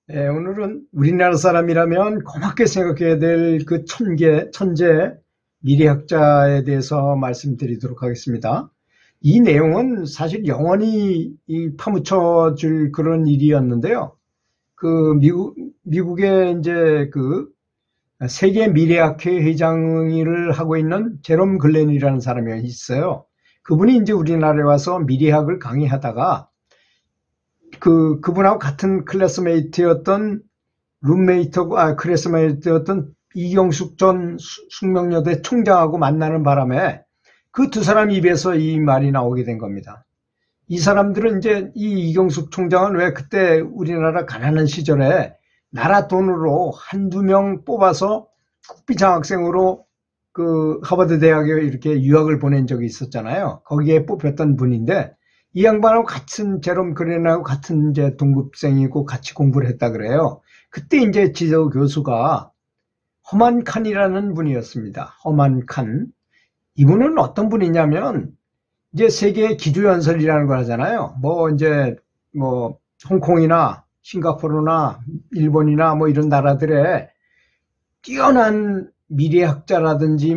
오늘은 우리나라 사람이라면 고맙게 생각해야 될 그 천재 미래학자에 대해서 말씀드리도록 하겠습니다. 이 내용은 사실 영원히 파묻혀 줄 그런 일이었는데요. 미국의 이제 세계 미래학회 회장을 하고 있는 제롬 글렌이라는 사람이 있어요. 그분이 이제 우리나라에 와서 미래학을 강의하다가 그분하고 같은 클래스메이트였던 이경숙 전 숙명여대 총장하고 만나는 바람에 그 두 사람 입에서 이 말이 나오게 된 겁니다. 이 사람들은 이제 이 이경숙 총장은 왜 그때 우리나라 가난한 시절에 나라 돈으로 한두 명 뽑아서 국비 장학생으로 하버드 대학에 이렇게 유학을 보낸 적이 있었잖아요. 거기에 뽑혔던 분인데 이 양반하고 같은 제롬 그린하고 같은 이제 동급생이고 같이 공부를 했다 그래요. 그때 이제 지도 교수가 허만 칸이라는 분이었습니다. 허만 칸. 이분은 어떤 분이냐면 이제 세계 기조연설이라는 걸 하잖아요. 홍콩이나 싱가포르나 일본이나 이런 나라들의 뛰어난 미래학자라든지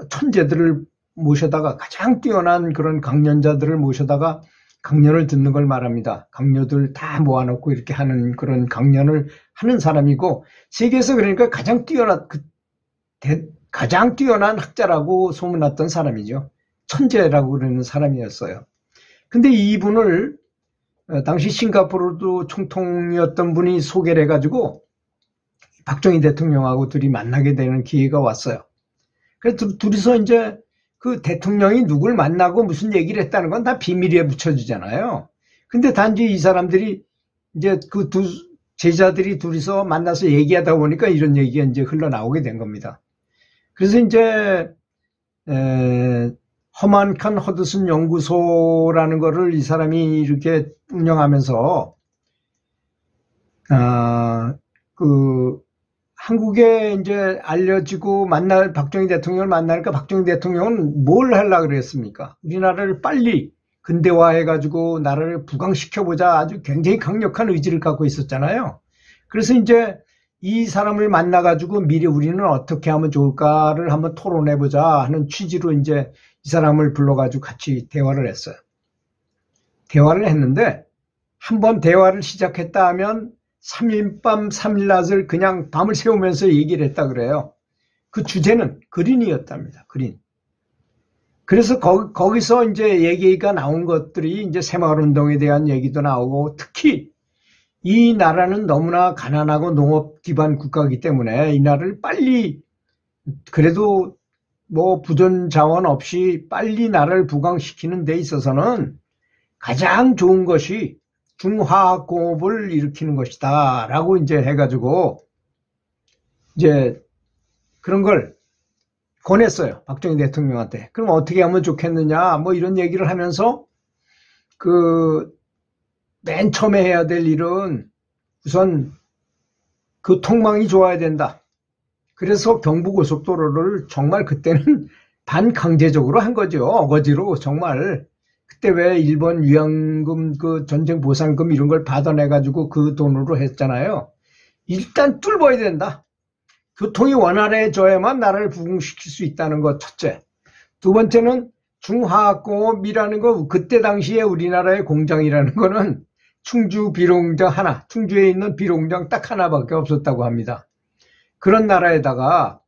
천재들을 모셔다가 가장 뛰어난 그런 강연자들을 모셔다가 강연을 듣는 걸 말합니다. 강요들 다 모아놓고 이렇게 하는 그런 강연을 하는 사람이고 세계에서 그러니까 가장 뛰어난 학자라고 소문났던 사람이죠. 천재라고 그러는 사람이었어요. 근데 이분을 당시 싱가포르도 총통이었던 분이 소개를 해가지고 박정희 대통령하고 둘이 만나게 되는 기회가 왔어요. 그래서 둘이서 이제 그 대통령이 누굴 만나고 무슨 얘기를 했다는 건 다 비밀에 붙여주잖아요. 근데 단지 이 사람들이 이제 그 두 제자들이 둘이서 만나서 얘기하다 보니까 이런 얘기가 이제 흘러나오게 된 겁니다. 그래서 이제 허만 칸 허드슨 연구소라는 거를 이 사람이 이렇게 운영하면서 한국에 이제 알려지고 박정희 대통령을 만나니까 박정희 대통령은 뭘 하려고 그랬습니까? 우리나라를 빨리 근대화해가지고 나라를 부강시켜보자 아주 굉장히 강력한 의지를 갖고 있었잖아요. 그래서 이제 이 사람을 만나가지고 미래 우리는 어떻게 하면 좋을까를 한번 토론해보자 하는 취지로 이제 이 사람을 불러가지고 같이 대화를 했어요. 대화를 했는데 한번 대화를 시작했다 하면 3일 밤 3일 낮을 그냥 밤을 새우면서 얘기를 했다 그래요. 그 주제는 그린이었답니다. 그린. 그래서 거기서 이제 얘기가 나온 것들이 이제 새마을운동에 대한 얘기도 나오고 특히 이 나라는 너무나 가난하고 농업 기반 국가이기 때문에 이 나라를 빨리 그래도 부전 자원 없이 빨리 나라를 부강시키는 데 있어서는 가장 좋은 것이 중화학공업을 일으키는 것이다 라고 이제 해가지고 이제 그런 걸 권했어요. 박정희 대통령한테. 그럼 어떻게 하면 좋겠느냐 이런 얘기를 하면서 맨 처음에 해야 될 일은 우선 교통망이 좋아야 된다. 그래서 경부고속도로를 정말 그때는 반강제적으로 한 거죠. 어거지로 정말. 그때 왜 일본 위안금 전쟁 보상금 이런 걸 받아내가지고 그 돈으로 했잖아요. 일단 뚫어야 된다. 교통이 원활해져야만 나라를 부흥시킬 수 있다는 것 첫째. 두 번째는 중화학공업이라는 거 그때 당시에 우리나라의 공장이라는 거는 충주 비료공장 하나, 충주에 있는 비료공장 딱 하나밖에 없었다고 합니다. 그런 나라에다가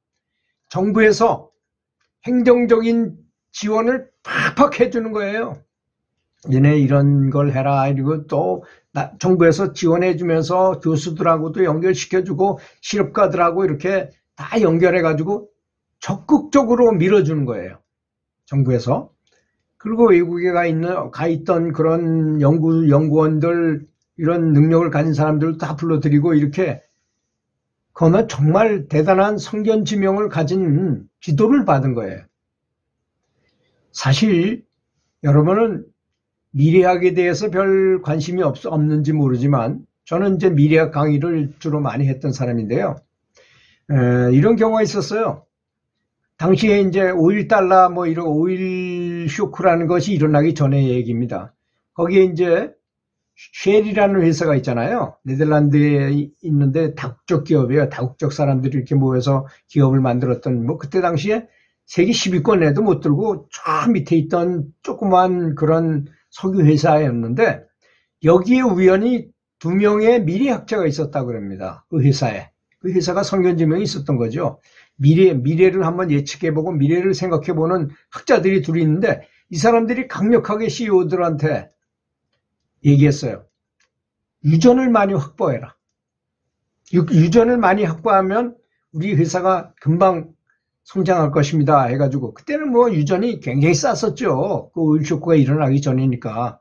정부에서 행정적인 지원을 팍팍 해주는 거예요. 얘네 이런 걸 해라. 그리고 또 정부에서 지원해주면서 교수들하고도 연결시켜주고 실업가들하고 이렇게 다 연결해가지고 적극적으로 밀어주는 거예요. 정부에서. 그리고 외국에 가 있던 그런 연구원들 이런 능력을 가진 사람들을 다 불러들이고 이렇게 그거는 정말 대단한 성견지명을 가진 지도를 받은 거예요. 사실 여러분은 미래학에 대해서 별 관심이 없는지 모르지만 저는 이제 미래학 강의를 주로 많이 했던 사람인데요. 이런 경우가 있었어요. 당시에 이제 5.1달러 이런 5.1 쇼크라는 것이 일어나기 전의 얘기입니다. 거기에 이제 쉘이라는 회사가 있잖아요. 네덜란드에 있는데 다국적 기업이에요. 다국적 사람들이 이렇게 모여서 기업을 만들었던, 뭐 그때 당시에 세계 10위권에도 못 들고 저 밑에 있던 조그만 그런 석유 회사였는데, 여기에 우연히 2명의 미래학자가 있었다고 그럽니다. 그 회사에. 그 회사가 성견지명이 있었던 거죠. 미래를 한번 예측해보고 미래를 생각해보는 학자들이 둘이 있는데, 이 사람들이 강력하게 CEO들한테 얘기했어요. 유전을 많이 확보해라. 유전을 많이 확보하면 우리 회사가 금방 성장할 것입니다. 해가지고, 그때는 뭐 유전이 굉장히 쌌었죠. 그 오일 쇼크가 일어나기 전이니까.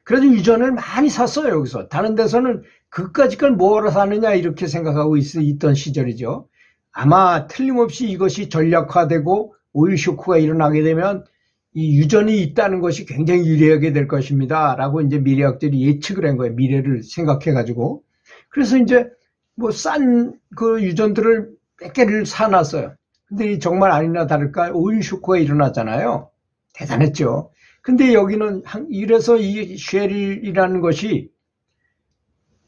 그래도 유전을 많이 샀어요, 여기서. 다른 데서는 그까짓 걸 뭐하러 사느냐, 이렇게 생각하고 있던 시절이죠. 아마 틀림없이 이것이 전략화되고 오일 쇼크가 일어나게 되면 이 유전이 있다는 것이 굉장히 유리하게 될 것입니다. 라고 이제 미래학들이 예측을 한 거예요. 미래를 생각해가지고. 그래서 이제 뭐 싼 그 유전들을 몇 개를 사놨어요. 근데 정말 아니나 다를까 오일 쇼크가 일어났잖아요. 대단했죠. 근데 여기는, 이래서 이 쉘이라는 것이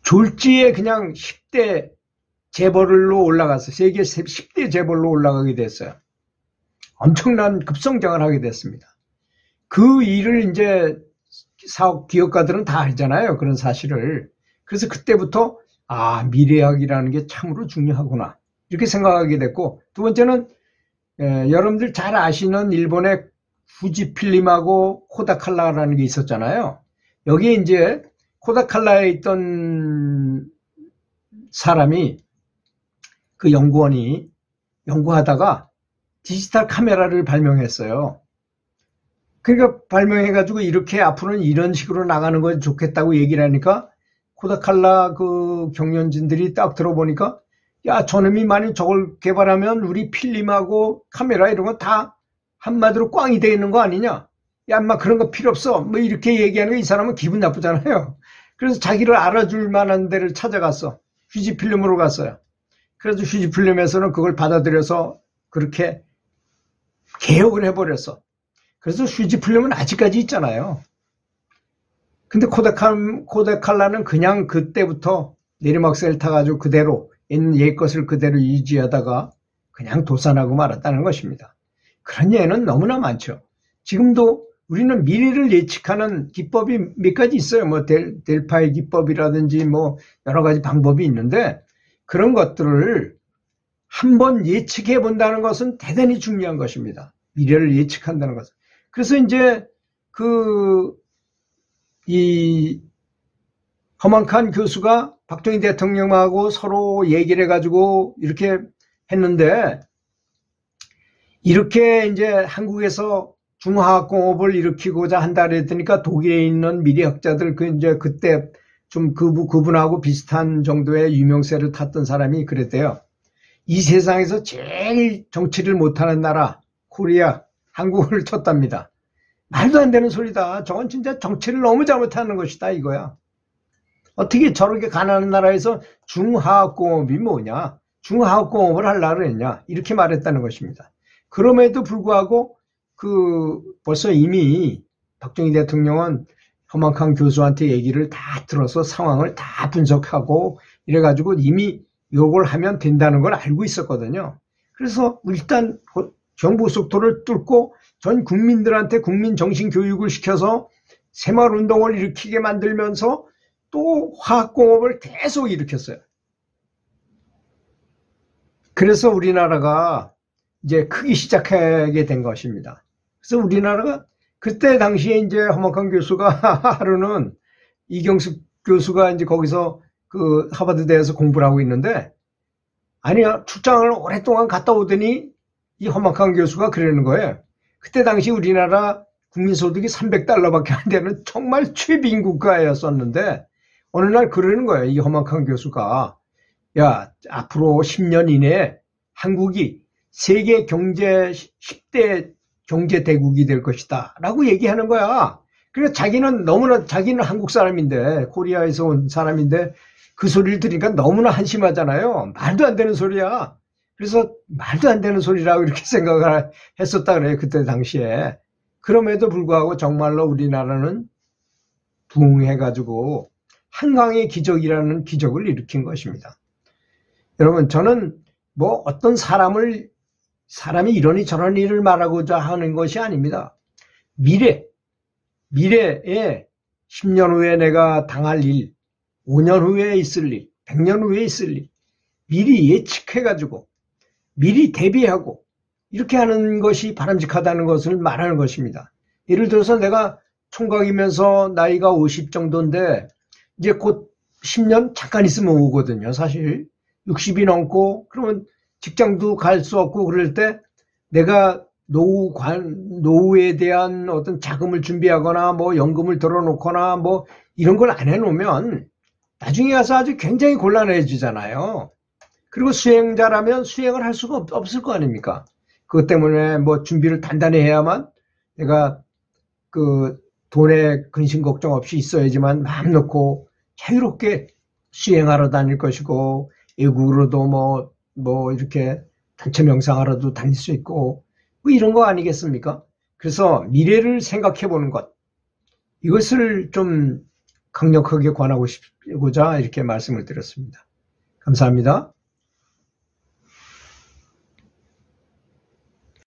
졸지에 그냥 10대 재벌로 올라갔어요. 세계 10대 재벌로 올라가게 됐어요. 엄청난 급성장을 하게 됐습니다. 그 일을 이제 사업 기업가들은 다 알잖아요. 그런 사실을. 그래서 그때부터 미래학이라는 게 참으로 중요하구나, 이렇게 생각하게 됐고, 두 번째는 여러분들 잘 아시는 일본의 후지필름하고 코다칼라라는 게 있었잖아요. 여기에 이제 코다칼라에 있던 사람이, 그 연구원이 연구하다가 디지털 카메라를 발명했어요. 그러니까 발명해가지고 이렇게 앞으로는 이런 식으로 나가는 거 좋겠다고 얘기를 하니까 코다칼라 그 경영진들이 딱 들어보니까, 야, 저놈이 만약 저걸 개발하면 우리 필름하고 카메라 이런 거 다 한마디로 꽝이 돼 있는 거 아니냐? 야, 인마 그런 거 필요 없어. 뭐 이렇게 얘기하는 거 이 사람은 기분 나쁘잖아요. 그래서 자기를 알아줄 만한 데를 찾아갔어. 휴지필름으로 갔어요. 그래서 휴지필름에서는 그걸 받아들여서 그렇게 개혁을 해버렸어. 그래서 휴지필름은 아직까지 있잖아요. 근데 코다칼라는 그냥 그때부터 내리막셀 타가지고 그대로 옛 것을 그대로 유지하다가 그냥 도산하고 말았다는 것입니다. 그런 예는 너무나 많죠. 지금도 우리는 미래를 예측하는 기법이 몇 가지 있어요. 뭐 델파의 기법이라든지 뭐 여러 가지 방법이 있는데, 그런 것들을 한번 예측해 본다는 것은 대단히 중요한 것입니다. 미래를 예측한다는 것은. 그래서 이제 이 허만칸 교수가 박정희 대통령하고 서로 얘기를 해가지고 이렇게 했는데, 이렇게 이제 한국에서 중화학공업을 일으키고자 한다 그랬으니까 독일에 있는 미래학자들, 이제 그때 좀 그분하고 비슷한 정도의 유명세를 탔던 사람이 그랬대요. 이 세상에서 제일 정치를 못하는 나라, 코리아, 한국을 쳤답니다. 말도 안 되는 소리다. 저건 진짜 정치를 너무 잘못하는 것이다, 이거야. 어떻게 저렇게 가난한 나라에서 중화학공업이 뭐냐? 중화학공업을 하려고 했냐? 이렇게 말했다는 것입니다. 그럼에도 불구하고 벌써 이미 박정희 대통령은 허만칸 교수한테 얘기를 다 들어서 상황을 다 분석하고 이래가지고 이미 요걸 하면 된다는 걸 알고 있었거든요. 그래서 일단 경부고속도로를 뚫고 전 국민들한테 국민 정신 교육을 시켜서 새마을운동을 일으키게 만들면서 또 화학공업을 계속 일으켰어요. 그래서 우리나라가 이제 크기 시작하게 된 것입니다. 그래서 우리나라가 그때 당시에 이제 허만칸 교수가 하루는 이경숙 교수가 이제 거기서 그 하버드대에서 공부를 하고 있는데, 아니 출장을 오랫동안 갔다 오더니 이 허만칸 교수가 그러는 거예요. 그때 당시 우리나라 국민소득이 $300밖에 안 되는 정말 최빈 국가였었는데, 어느 날 그러는 거예요. 이 허만칸 교수가, 야, 앞으로 10년 이내에 한국이 세계 경제 10대 경제 대국이 될 것이다 라고 얘기하는 거야. 그래서 자기는 한국 사람인데, 코리아에서 온 사람인데 그 소리를 들으니까 너무나 한심하잖아요. 말도 안 되는 소리야. 그래서 말도 안 되는 소리라고 이렇게 생각을 했었다 그래요, 그때 당시에. 그럼에도 불구하고 정말로 우리나라는 부흥해가지고 한강의 기적이라는 기적을 일으킨 것입니다. 여러분, 저는 뭐 어떤 사람이 이러니 저러니 일을 말하고자 하는 것이 아닙니다. 미래에 10년 후에 내가 당할 일, 5년 후에 있을 일, 100년 후에 있을 일, 미리 예측해가지고 미리 대비하고 이렇게 하는 것이 바람직하다는 것을 말하는 것입니다. 예를 들어서 내가 총각이면서 나이가 50 정도인데 이제 곧 10년 잠깐 있으면 오거든요. 사실 60이 넘고 그러면 직장도 갈 수 없고 그럴 때 내가 노후에 대한 어떤 자금을 준비하거나 뭐 연금을 들어놓거나 뭐 이런 걸 안 해놓으면 나중에 가서 아주 굉장히 곤란해지잖아요. 그리고 수행자라면 수행을 할 수가 없을 거 아닙니까? 그것 때문에 뭐 준비를 단단히 해야만 내가 그 돈에 근심 걱정 없이 있어야지만 마음 놓고 자유롭게 수행하러 다닐 것이고 외국으로도 뭐 이렇게 단체 명상하러도 다닐 수 있고 뭐 이런 거 아니겠습니까? 그래서 미래를 생각해 보는 것, 이것을 좀 강력하게 권하고자 이렇게 말씀을 드렸습니다. 감사합니다.